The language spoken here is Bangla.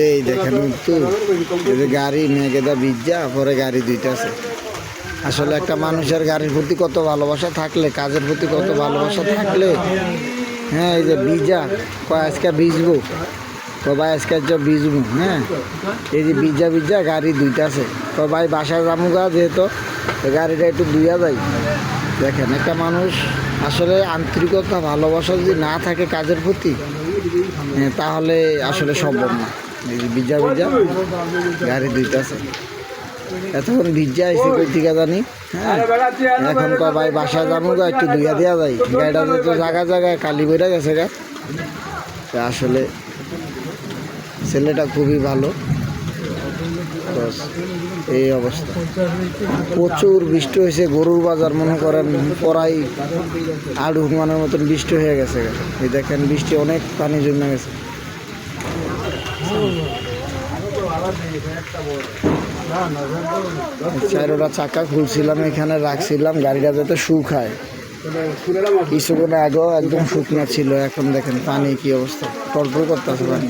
এই দেখেন তো এই যে গাড়ি মেঘেদা বিজ্জা পরে গাড়ি দুইটা আছে। আসলে একটা মানুষের গাড়ির প্রতি কত ভালোবাসা থাকলে, কাজের প্রতি কত ভালোবাসা থাকলে, হ্যাঁ এই যে বিজা কয় আজকে ভিজবো, ভাই আজকে ভিজবো, হ্যাঁ এই যে বিজা বিজা গাড়ি দুইটা আছে। তো ভাই বাসায় যামুগা যেহেতু গাড়িটা একটু ধুইয়া যায়। দেখেন একটা মানুষ আসলে আন্তরিকতা ভালোবাসা যদি না থাকে কাজের প্রতি, তাহলে আসলে সম্ভব না। এই যে বিজা বিজা গাড়ি দুইটা আছে। এতক্ষণ ভিজা আইসি কই থেকে জানি, হ্যাঁ এখন কয় ভাই বাসায় যামুগা একটু ধুইয়া দেওয়া যায়। গাড়িটা তো জায়গায় জায়গায় কালি বইরা গেছে গা। আসলে ছেলেটা খুবই ভালো। এই অবস্থা, প্রচুর বৃষ্টি হয়েছে। গরুর বাজার মনে করেন পড়াই আড়ু হুমানের মতন বৃষ্টি হয়ে গেছে। এই দেখেন বৃষ্টি অনেক পানি জমে গেছে। চারোটা চাকা খুলছিলাম, এখানে রাখছিলাম গাড়িটা যাতে শুকায়। কিছুক্ষণ আগেও একদম শুকনো ছিল, এখন দেখেন পানি কি অবস্থা, টলটল করতেছে পানি।